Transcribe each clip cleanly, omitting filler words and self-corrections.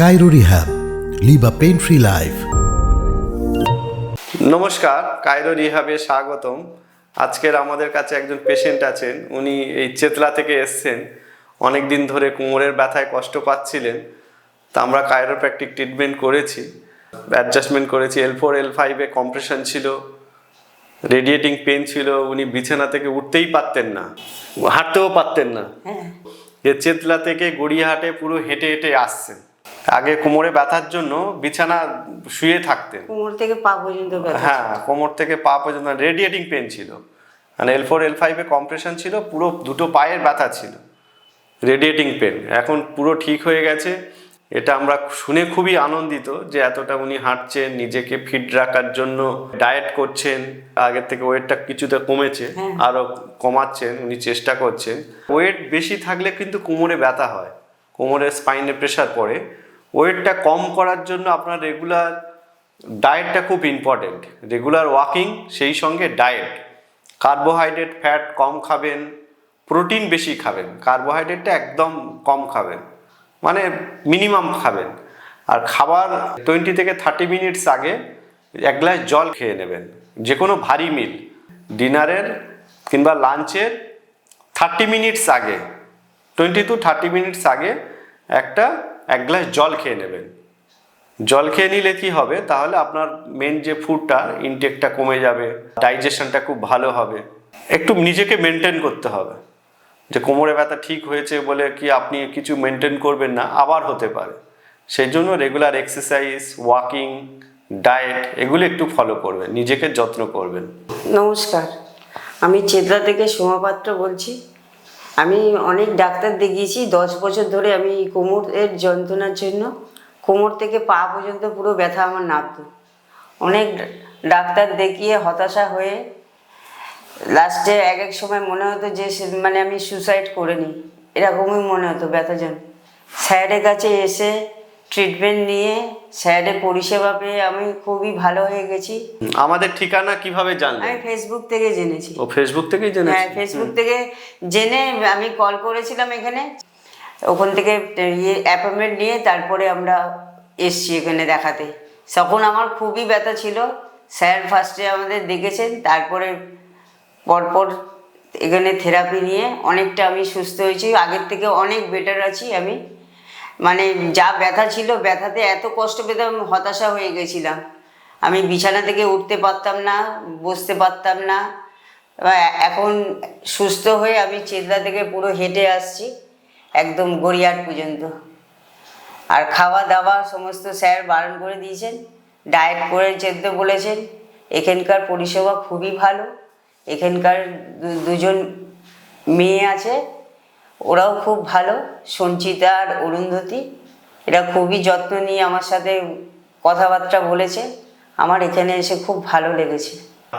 Cairo Rehab. Live a pain-free life. নমস্কার, Cairo রিহাবে স্বাগতম। আজকের আমাদের কাছে একজন পেশেন্ট আছেন, উনি এই চেতলা থেকে এসছেন। অনেক দিন ধরে কোমরের ব্যথায় কষ্ট পাচ্ছিলেন, তা আমরা কাইরোপ্র্যাকটিক ট্রিটমেন্ট করেছি, অ্যাডজাস্টমেন্ট করেছি। L4 L5 কম্প্রেশন ছিল, রেডিয়েটিং পেন ছিল, উনি বিছানা থেকে উঠতেই পারতেন না, হাঁটতেও পারতেন না। যে চেতলা থেকে গড়িয়াহাটে পুরো হেঁটে হেঁটে আসছেন। আগে কোমরে ব্যথার জন্য বিছানা শুয়ে থাকতেন, কোমর থেকে পা পর্যন্ত ব্যথা। হ্যাঁ, কোমর থেকে পা পর্যন্ত রেডিয়েটিং পেন ছিল, মানে L4 L5 কম্প্রেশন ছিল, পুরো দুটো পায়ের ব্যথা ছিল, রেডিয়েটিং পেন। এখন পুরো ঠিক হয়ে গেছে। এটা আমরা শুনে খুবই আনন্দিত যে এতটা উনি হাঁটছেন, নিজেকে ফিট রাখার জন্য ডায়েট করছেন, আগের থেকে ওয়েটটা কিছুটা কমেছে, আরও কমাচ্ছেন, উনি চেষ্টা করছেন। ওয়েট বেশি থাকলে কিন্তু কোমরে ব্যথা হয়, কোমরের স্পাইনে প্রেশার পড়ে। ওয়েটটা কম করার জন্য আপনার রেগুলার ডায়েটটা খুব ইম্পর্টেন্ট। রেগুলার ওয়াকিং, সেই সঙ্গে ডায়েট, কার্বোহাইড্রেট ফ্যাট কম খাবেন, প্রোটিন বেশি খাবেন, কার্বোহাইড্রেটটা একদম কম খাবেন, মানে মিনিমাম খাবেন। আর খাবার 20 থেকে 30 মিনিটস আগে এক গ্লাস জল খেয়ে নেবেন। যে কোনো ভারী মিল, ডিনারের কিংবা লাঞ্চের 30 মিনিটস আগে, 20 to 30 মিনিটস আগে এক গ্লাস জল খেয়ে নেবেন। জল খেয়ে নিলে কি হবে, তাহলে আপনার মেন যে ফুডটা ইনটেকটা কমে যাবে, ডাইজেশনটা খুব ভালো হবে। একটু নিজেকে মেনটেন করতে হবে, যে কোমরে ব্যথা ঠিক হয়েছে বলে কি আপনি কিছু মেনটেন করবেন না, আবার হতে পারে। সেই জন্য রেগুলার এক্সারসাইজ, ওয়াকিং, ডায়েট এগুলো একটু ফলো করবেন, নিজেকে যত্ন করবেন। নমস্কার, আমি চেতলা থেকে সোমা পাত্র বলছি। আমি অনেক ডাক্তার দেখিয়েছি, 10 বছর ধরে আমি কোমরের যন্ত্রণার জন্য কোমর থেকে পা পর্যন্ত পুরো ব্যথা আমার নামতো। অনেক ডাক্তার দেখিয়ে হতাশা হয়ে লাস্টে এক সময় মনে হতো যে মানে আমি সুসাইড করে নিই, এরকমই মনে হতো ব্যথা জন্য। স্যারের কাছে এসে ট্রিটমেন্ট নিয়ে স্যারের পরিষেবা পেয়ে আমি খুবই ভালো হয়ে গেছি। আমাদের ঠিকানা কিভাবে জানলেন? আমি ফেসবুক থেকে জেনেছি। ও, ফেসবুক থেকেই জেনেছি? হ্যাঁ, ফেসবুক থেকে জেনে আমি কল করেছিলাম এখানে, ওখান থেকে অ্যাপয়েন্টমেন্ট নিয়ে তারপরে আমরা এসছি এখানে দেখাতে। তখন আমার খুবই ব্যথা ছিল, স্যার ফার্স্টে আমাদের দেখেছেন, তারপরে পরপর এখানে থেরাপি নিয়ে অনেকটা আমি সুস্থ হয়েছি, আগের থেকে অনেক বেটার আছি আমি। মানে যা ব্যথা ছিল, ব্যথাতে এত কষ্ট পেতাম, হতাশা হয়ে গেছিলাম। আমি বিছানা থেকে উঠতে পারতাম না, বসতে পারতাম না। এখন সুস্থ হয়ে আমি চেতলা থেকে পুরো হেঁটে আসছি একদম গড়িয়াহাট পর্যন্ত। আর খাওয়া দাওয়া সমস্ত স্যার বারণ করে দিয়েছেন, ডায়েট করে যেতে বলেছেন। এখানকার পরিষেবা খুবই ভালো। এখানকার দুজন মেয়ে আছে, ওরাও খুব ভালো, সঞ্চিতা আর অরুন্ধতী। এরা খুবই যত্ন নিয়ে আমার সাথে কথাবার্তা বলেছে। আমার এখানে এসে খুব ভালো লেগেছে।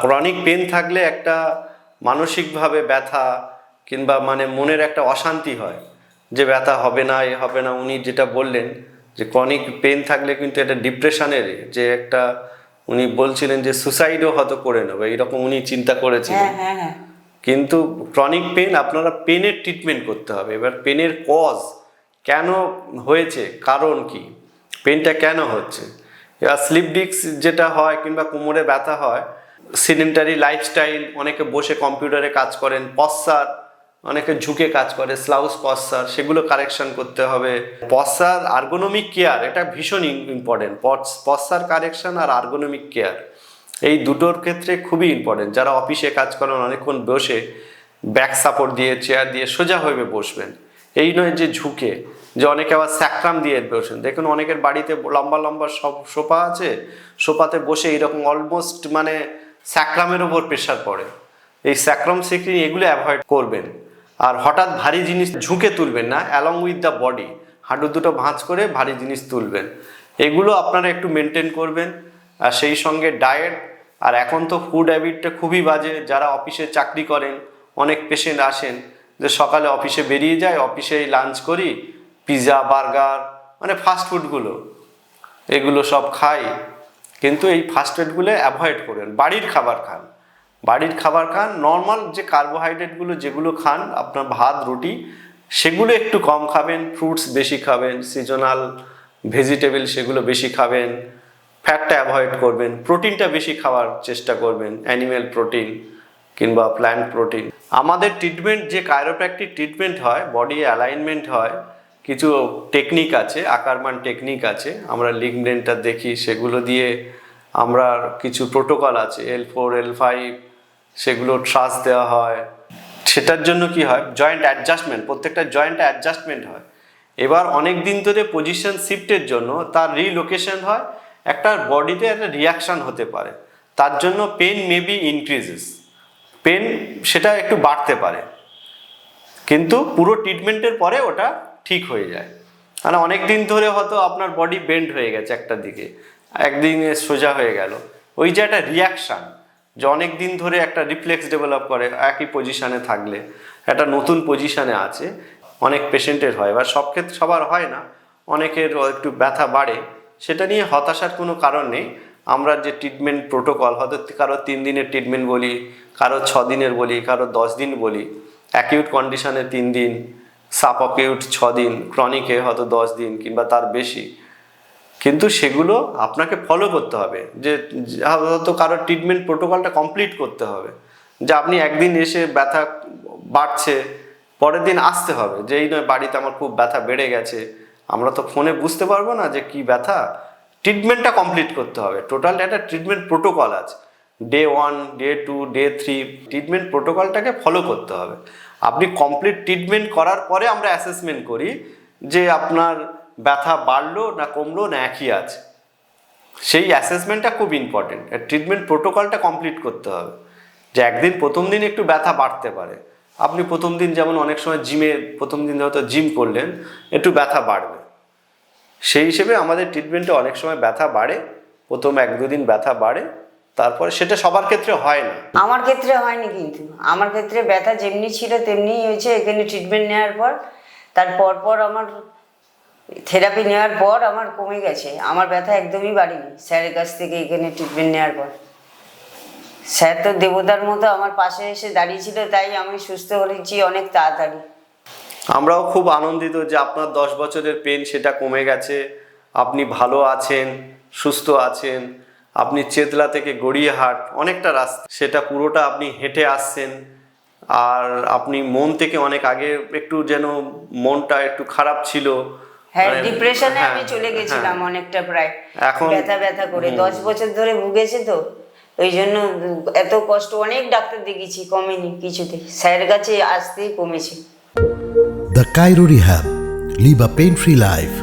ক্রনিক পেন থাকলে একটা মানসিকভাবে ব্যথা কিংবা মানে মনের একটা অশান্তি হয়, যে ব্যথা হবে না, এ হবে না। উনি যেটা বললেন যে ক্রনিক পেন থাকলে কিন্তু এটা ডিপ্রেশনের, যে একটা উনি বলছিলেন যে সুসাইডও হয়তো করে নেবে, এইরকম উনি চিন্তা করেছিলেন। হ্যাঁ। কিন্তু ক্রনিক পেন, আপনারা পেনের ট্রিটমেন্ট করতে হবে। এবার পেনের কজ কেন হয়েছে, কারণ কি, পেনটা কেন হচ্ছে। এবার স্লিপ ডিস্ক যেটা হয় কিংবা কোমরে ব্যথা হয়, সিডেন্টারি লাইফস্টাইল, অনেকে বসে কম্পিউটারে কাজ করেন, পশ্চার, অনেকে ঝুঁকে কাজ করে, স্লাউস পশ্চার, সেগুলো কারেকশন করতে হবে। পশ্চার আর্গোনমিক কেয়ার, এটা ভীষণ ইম্পর্টেন্ট। পশ্চার কারেকশন আর আর্গোনমিক কেয়ার, এই দুটোর ক্ষেত্রে খুবই ইম্পর্টেন্ট। যারা অফিসে কাজ করেন, অনেকক্ষণ বসে ব্যাক সাপোর্ট দিয়ে, চেয়ার দিয়ে সোজা হয়ে বসবেন, এই নয় যে ঝুঁকে। যে অনেকে আবার স্যাক্রাম দিয়ে বসেন, দেখুন অনেকের বাড়িতে লম্বা লম্বা সব সোফা আছে, সোফাতে বসে এইরকম অলমোস্ট মানে স্যাক্রামের ওপর প্রেশার পড়ে। এই স্যাক্রাম সিক্রিং এগুলো অ্যাভয়েড করবেন। আর হঠাৎ ভারী জিনিস ঝুঁকে তুলবেন না, অ্যালং উইথ দ্য বডি, হাঁটু দুটো ভাঁজ করে ভারী জিনিস তুলবেন। এগুলো আপনারা একটু মেনটেন করবেন। আর সেই সঙ্গে ডায়েট। আর এখন তো ফুড হ্যাবিটটা খুবই বাজে। যারা অফিসে চাকরি করেন, অনেক পেশেন্ট আসেন যে সকালে অফিসে বেরিয়ে যায়, অফিসেই লাঞ্চ করি, পিৎজা, বার্গার, মানে ফাস্টফুডগুলো, এগুলো সব খাই। কিন্তু এই ফাস্টফুডগুলো অ্যাভয়েড করেন, বাড়ির খাবার খান। বাড়ির খাবার খান, নর্মাল যে কার্বোহাইড্রেটগুলো যেগুলো খান আপনার ভাত রুটি, সেগুলো একটু কম খাবেন, ফ্রুটস বেশি খাবেন, সিজনাল ভেজিটেবল সেগুলো বেশি খাবেন, ফ্যাটটা অ্যাভয়েড করবেন, প্রোটিনটা বেশি খাওয়ার চেষ্টা করবেন, অ্যানিম্যাল প্রোটিন কিংবা প্ল্যান্ট প্রোটিন। আমাদের ট্রিটমেন্ট যে কাইরোপ্র্যাকটিক ট্রিটমেন্ট হয়, বডি অ্যালাইনমেন্ট হয়, কিছু টেকনিক আছে, আকারমান টেকনিক আছে, আমরা লিগমেন্টটা দেখি, সেগুলো দিয়ে আমরা কিছু প্রোটোকল আছে, L4 L5 সেগুলো ট্রাস দেওয়া হয়। সেটার জন্য কি হয়, জয়েন্ট অ্যাডজাস্টমেন্ট, প্রত্যেকটা জয়েন্টে অ্যাডজাস্টমেন্ট হয়। এবার অনেক দিন ধরে পজিশন শিফটের জন্য তার রিলোকেশন হয়, একটা বডিতে একটা রিয়াকশান হতে পারে, তার জন্য পেন মেবি ইনক্রিজেস, পেন সেটা একটু বাড়তে পারে, কিন্তু পুরো ট্রিটমেন্টের পরে ওটা ঠিক হয়ে যায়। মানে অনেক দিন ধরে হয়তো আপনার বডি বেন্ড হয়ে গেছে একটা দিকে, একদিনে সোজা হয়ে গেল, ওই যে একটা রিয়াকশান, যে অনেক দিন ধরে একটা রিফ্লেক্স ডেভেলপ করে একই পজিশানে থাকলে, একটা নতুন পজিশানে আছে, অনেক পেশেন্টের হয়। এবার সব ক্ষেত্রে সবার হয় না, অনেকের একটু ব্যথা বাড়ে, সেটা নিয়ে হতাশার কোনো কারণ নেই। আমরা যে ট্রিটমেন্ট প্রোটোকল, হয়তো কারো 3 দিনের ট্রিটমেন্ট বলি, কারো 6 দিনের বলি, কারো 10 দিন বলি, অ্যাকিউট কন্ডিশনে 3 দিন, সাব অ্যাকিউট 6 দিন, ক্রনিকে হয়তো 10 দিন কিংবা তার বেশি, কিন্তু সেগুলো আপনাকে ফলো করতে হবে। যে হয়তো কারো ট্রিটমেন্ট প্রোটোকলটা কমপ্লিট করতে হবে, যে আপনি একদিন এসে ব্যথা বাড়ছে, পরের দিন আসতে হবে, যে এই নয় বাড়িতে আমার খুব ব্যথা বেড়ে গেছে, আমরা তো ফোনে বুঝতে পারবো না যে কি ব্যথা। ট্রিটমেন্টটা কমপ্লিট করতে হবে, টোটাল একটা ট্রিটমেন্ট প্রোটোকল আছে, ডে 1, ডে 2, ডে 3, ট্রিটমেন্ট প্রোটোকলটাকে ফলো করতে হবে। আপনি কমপ্লিট ট্রিটমেন্ট করার পরে আমরা অ্যাসেসমেন্ট করি যে আপনার ব্যথা বাড়লো না কমলো না একই আছে, সেই অ্যাসেসমেন্টটা খুব ইম্পর্টেন্ট। ট্রিটমেন্ট প্রোটোকলটা কমপ্লিট করতে হবে, যে একদিন প্রথম দিন একটু ব্যথা বাড়তে পারে, আপনি প্রথম দিন যেমন অনেক সময় জিমে প্রথম দিন হয়তো জিম করলেন, একটু ব্যথা বাড়বে, সেই হিসেবে আমাদের ট্রিটমেন্টে অনেক সময় ব্যথা বাড়ে, প্রথম 1-2 দিন ব্যথা বাড়ে, তারপরে সেটা সবার ক্ষেত্রে হয় না। আমার ক্ষেত্রে হয়নি, কিন্তু আমার ক্ষেত্রে ব্যথা যেমনি ছিল তেমনিই হয়েছে। এখানে ট্রিটমেন্ট নেওয়ার পর, তার পর আমার থেরাপি নেওয়ার পর আমার কমে গেছে, আমার ব্যথা একদমই বাড়েনি স্যারের কাছ থেকে এখানে ট্রিটমেন্ট নেওয়ার পর। স্যার তো দেবতার মতো আমার পাশে এসে দাঁড়িয়েছিল, তাই আমি সুস্থ হয়েছি অনেক তাড়াতাড়ি। আমরাও খুব আনন্দিত যে আপনার 10 বছরের পেন সেটা কমে গেছে, আপনি ভালো আছেন, সুস্থ আছেন, আপনি চেতলা থেকে গড়িয়াহাট অনেকটা রাস্তা, সেটা পুরোটা আপনি হেঁটে আসছেন, আর আপনি মন থেকে অনেক আগে একটু যেন মনটা একটু খারাপ ছিল, হ্যাঁ, মানে ডিপ্রেশনে হ্যাঁ, আমি চলে গেছিলাম হ্যাঁ। অনেকটা, প্রায় এখন ব্যথা করে 10 বছর ধরে ভুগেছে তো, ওই জন্য এত কষ্ট, অনেক ডাক্তার দেখিয়েছি, কমেনি কিছুতে, স্যারের কাছে আসতেই কমেছে। The Cairo Rehab. Live a pain-free life.